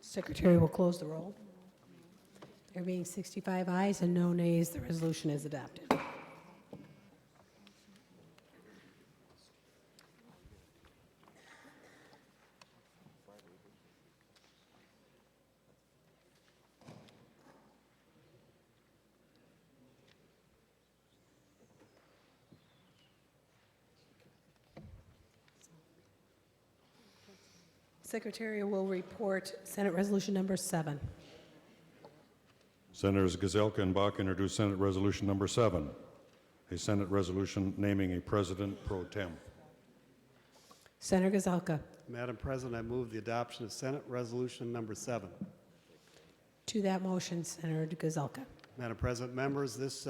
Secretary will close the roll. There being 65 ayes and no nays, the resolution is adopted. Secretary will report Senate Resolution Number 7. Senators Gazelka and Bach introduce Senate Resolution Number 7, a Senate resolution naming a President pro tem. Senator Gazelka. Madam President, I move the adoption of Senate Resolution Number 7. To that motion, Senator Gazelka. Madam President, members, this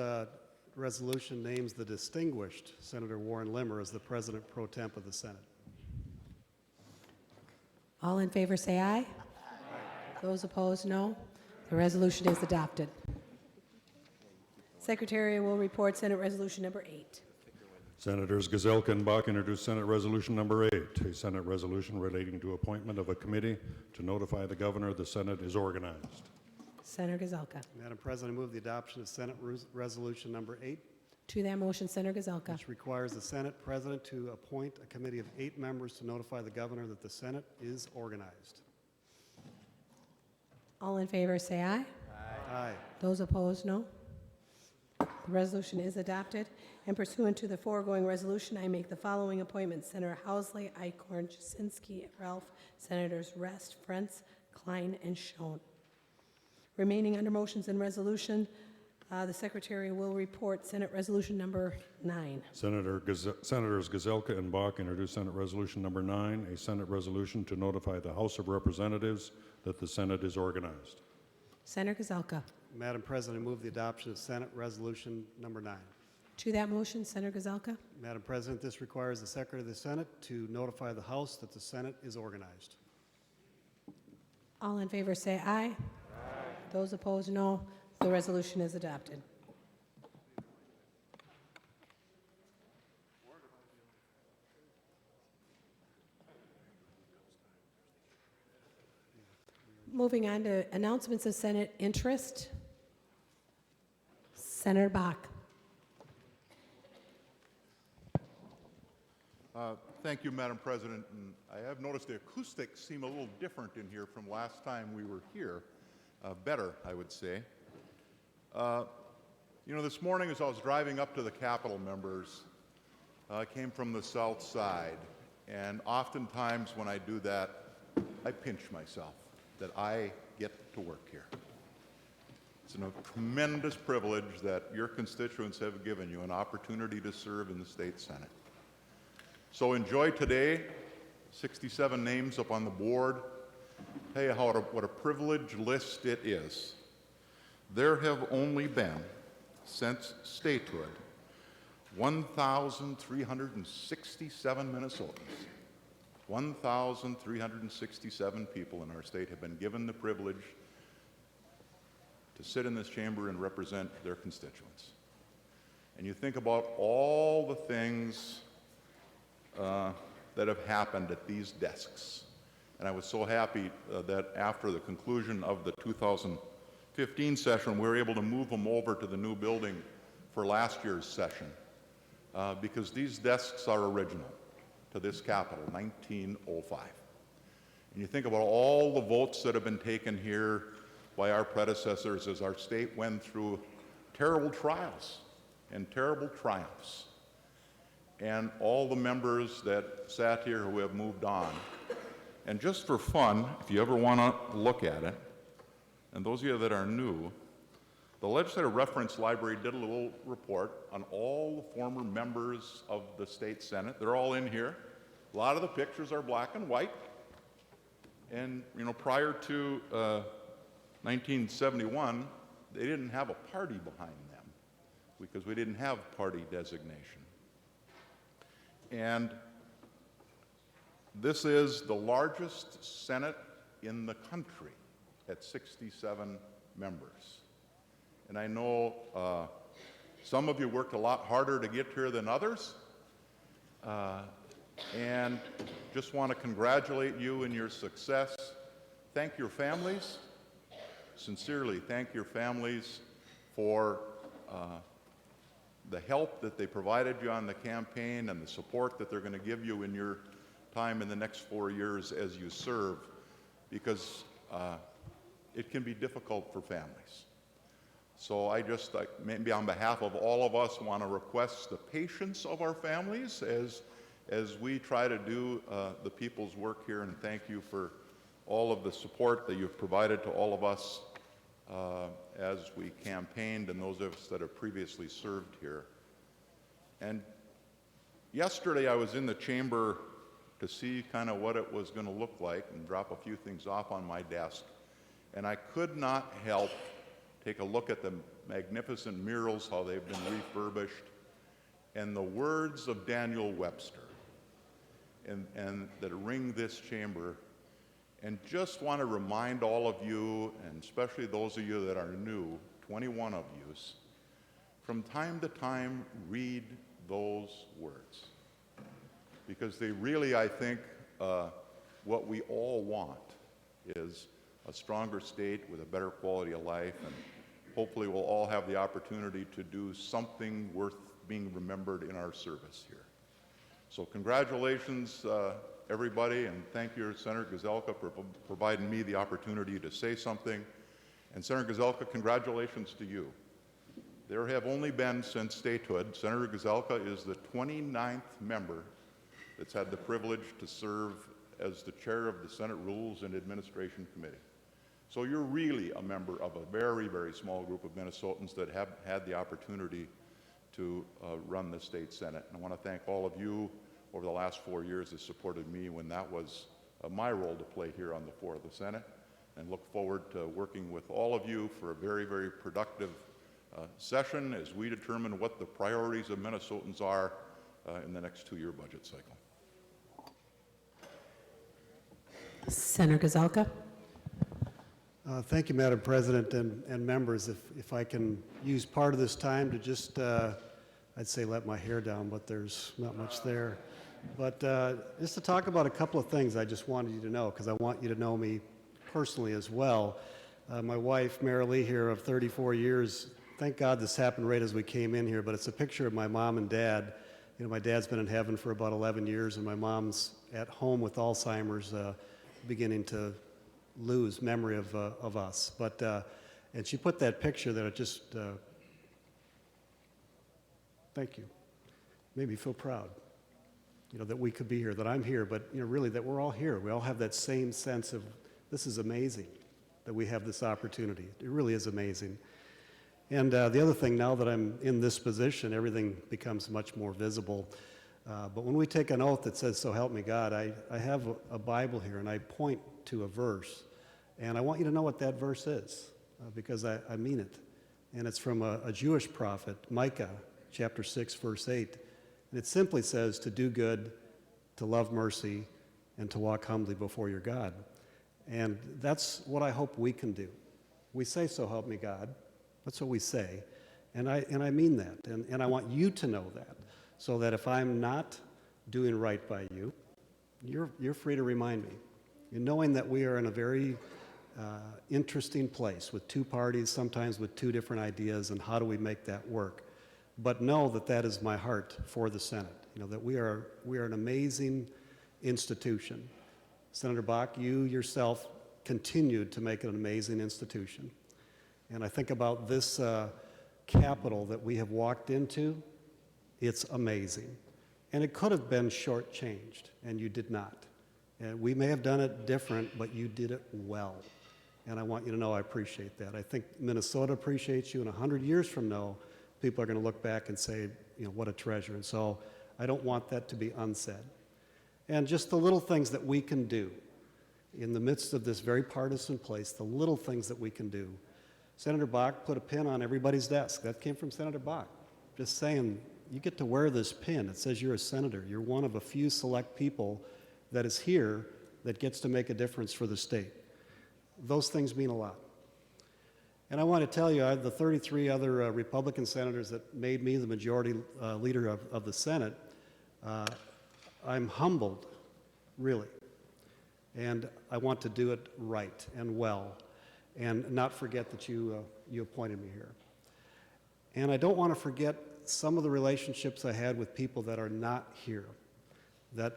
resolution names the distinguished Senator Warren Limmer as the President pro tem of the Senate. All in favor say aye. Those opposed, no. The resolution is adopted. Secretary will report Senate Resolution Number 8. Senators Gazelka and Bach introduce Senate Resolution Number 8, a Senate resolution relating to appointment of a committee to notify the governor the Senate is organized. Senator Gazelka. Madam President, I move the adoption of Senate Resolution Number 8, To that motion, Senator Gazelka. which requires the Senate President to appoint a committee of 8 members to notify the governor that the Senate is organized. All in favor say aye. Aye. Those opposed, no. The resolution is adopted. And pursuant to the foregoing resolution, I make the following appointments. Senator Housley, Icorn, Jasinski, Ralph, Senators Rest, Frentz, Klein, and Schoen. Remaining under motions and resolution, the Secretary will report Senate Resolution Number 9. Senators Gazelka and Bach introduce Senate Resolution Number 9, a Senate resolution to notify the House of Representatives that the Senate is organized. Senator Gazelka. Madam President, I move the adoption of Senate Resolution Number 9. To that motion, Senator Gazelka. Madam President, this requires the Secretary of the Senate to notify the House that the Senate is organized. All in favor say aye. Those opposed, no. The resolution is adopted. Moving on to announcements of Senate interest. Senator Bach. Thank you, Madam President. And I have noticed the acoustics seem a little different in here from last time we were here. Better, I would say. You know, this morning as I was driving up to the Capitol, members, I came from the south side. And oftentimes when I do that, I pinch myself that I get to work here. It's a tremendous privilege that your constituents have given you an opportunity to serve in the state Senate. So enjoy today, 67 names up on the board. Tell you what a privileged list it is. There have only been, since statehood, 1,367 Minnesotans. 1,367 people in our state have been given the privilege to sit in this chamber and represent their constituents. And you think about all the things that have happened at these desks. And I was so happy that after the conclusion of the 2015 session, we were able to move them over to the new building for last year's session because these desks are original to this Capitol, 1905. And you think about all the votes that have been taken here by our predecessors as our state went through terrible trials and terrible triumphs. And all the members that sat here who have moved on. And just for fun, if you ever want to look at it, and those of you that are new, the Legislative Reference Library did a little report on all the former members of the state Senate. They're all in here. A lot of the pictures are black and white. And, you know, prior to 1971, they didn't have a party behind them because we didn't have party designation. And this is the largest Senate in the country at 67 members. And I know some of you worked a lot harder to get here than others. And just want to congratulate you in your success. Thank your families. Sincerely, thank your families for the help that they provided you on the campaign and the support that they're going to give you in your time in the next 4 years as you serve, because it can be difficult for families. So I just, maybe on behalf of all of us, want to request the patience of our families as we try to do the people's work here, and thank you for all of the support that you've provided to all of us as we campaigned and those of us that have previously served here. And yesterday I was in the chamber to see kind of what it was going to look like and drop a few things off on my desk. And I could not help take a look at the magnificent murals, how they've been refurbished, and the words of Daniel Webster and that ring this chamber. And just want to remind all of you, and especially those of you that are new, 21 of you, from time to time read those words. Because they really, I think, what we all want is a stronger state with a better quality of life, and hopefully we'll all have the opportunity to do something worth being remembered in our service here. So congratulations, everybody, and thank you, Senator Gazelka, for providing me the opportunity to say something. And Senator Gazelka, congratulations to you. There have only been, since statehood, Senator Gazelka is the 29th member that's had the privilege to serve as the chair of the Senate Rules and Administration Committee. So you're really a member of a very, very small group of Minnesotans that have had the opportunity to run the state Senate. And I want to thank all of you over the last 4 years that supported me when that was my role to play here on the floor of the Senate, and look forward to working with all of you for a very, very productive session as we determine what the priorities of Minnesotans are in the next 2-year budget cycle. Senator Gazelka. Thank you, Madam President and members. If I can use part of this time to just, I'd say let my hair down, but there's not much there. But just to talk about a couple of things I just wanted you to know, because I want you to know me personally as well. My wife, Mary Lee, here of 34 years, thank God this happened right as we came in here, but it's a picture of my mom and dad. You know, my dad's been in heaven for about 11 years, and my mom's at home with Alzheimer's, beginning to lose memory of us. But, and she put that picture that it just, thank you, made me feel proud, you know, that we could be here, that I'm here, but, you know, really that we're all here. We all have that same sense of, this is amazing that we have this opportunity. It really is amazing. And the other thing, now that I'm in this position, everything becomes much more visible. But when we take an oath that says, "So help me God," I have a Bible here, and I point to a verse. And I want you to know what that verse is, because I mean it. And it's from a Jewish prophet, Micah, chapter 6, verse 8. And it simply says, to do good, to love mercy, and to walk humbly before your God. And that's what I hope we can do. We say, "So help me God." That's what we say. And I mean that. And I want you to know that, so that if I'm not doing right by you, you're free to remind me. And knowing that we are in a very interesting place with two parties, sometimes with two different ideas, and how do we make that work. But know that that is my heart for the Senate. You know, that we are an amazing institution. Senator Bach, you yourself continued to make it an amazing institution. And I think about this Capitol that we have walked into, it's amazing. And it could have been shortchanged, and you did not. And we may have done it different, but you did it well. And I want you to know I appreciate that. I think Minnesota appreciates you, and 100 years from now, people are going to look back and say, you know, what a treasure. And so I don't want that to be unsaid. And just the little things that we can do in the midst of this very partisan place, the little things that we can do. Senator Bach put a pin on everybody's desk. That came from Senator Bach. Just saying, you get to wear this pin. It says you're a senator. You're one of a few select people that is here that gets to make a difference for the state. Those things mean a lot. And I want to tell you, the 33 other Republican senators that made me the majority leader of the Senate, I'm humbled, really. And I want to do it right and well, and not forget that you appointed me here. And I don't want to forget some of the relationships I had with people that are not here, that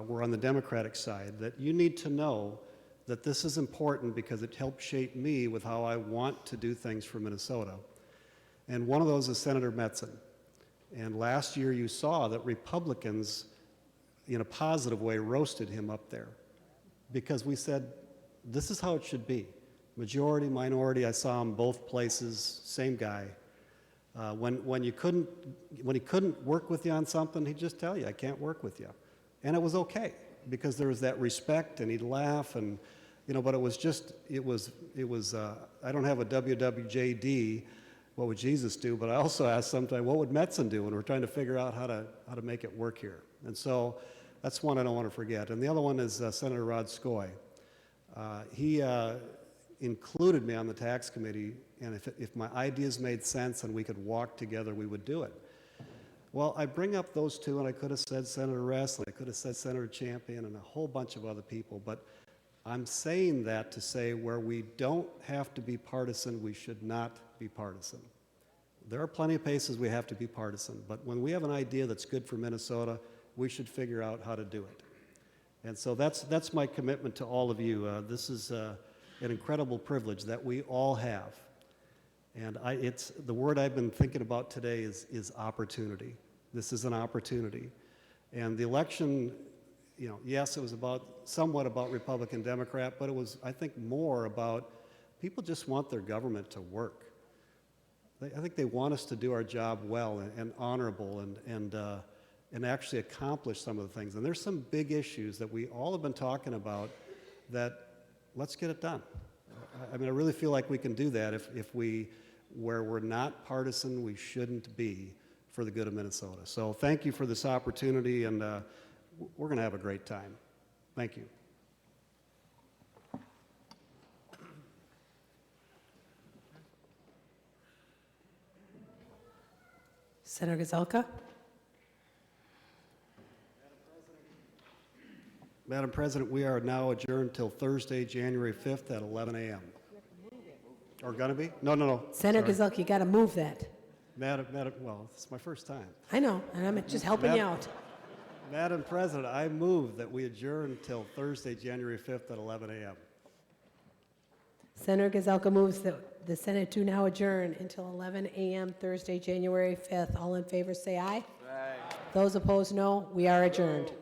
were on the Democratic side, that you need to know that this is important because it helped shape me with how I want to do things for Minnesota. And one of those is Senator Metzen. And last year you saw that Republicans, in a positive way, roasted him up there because we said, this is how it should be. Majority, minority, I saw him both places, same guy. When he couldn't work with you on something, he'd just tell you, I can't work with you. And it was okay, because there was that respect, and he'd laugh, and, but it was, I don't have a WWJD, what would Jesus do? But I also ask sometimes, what would Metzen do when we're trying to figure out how to make it work here? And so that's one I don't want to forget. And the other one is Senator Rod Skoy. He included me on the tax committee, and if my ideas made sense and we could walk together, we would do it. Well, I bring up those two, and I could have said Senator Rest, and I could have said Senator Champion, and a whole bunch of other people, but I'm saying that to say where we don't have to be partisan, we should not be partisan. There are plenty of places we have to be partisan, but when we have an idea that's good for Minnesota, we should figure out how to do it. And so that's my commitment to all of you. This is an incredible privilege that we all have. And it's the word I've been thinking about today is opportunity. This is an opportunity. And the election, yes, it was somewhat about Republican, Democrat, but it was, I think, more about people just want their government to work. I think they want us to do our job well and honorable and actually accomplish some of the things. And there's some big issues that we all have been talking about that let's get it done. I mean, I really feel like we can do that where we're not partisan, we shouldn't be for the good of Minnesota. So thank you for this opportunity, and we're going to have a great time. Thank you. Senator Gazelka? Madam President, we are now adjourned till Thursday, January 5th at 11 a.m. Or gonna be? No. Senator Sorry. Gazelka, you got to move that. Madam, well, this is my first time. I know, and I'm just helping you out. Madam President, I move that we adjourn till Thursday, January 5th at 11 a.m. Senator Gazelka moves that the Senate to now adjourn until 11 a.m. Thursday, January 5th. All in favor say aye. Aye. Those opposed, no. We are adjourned.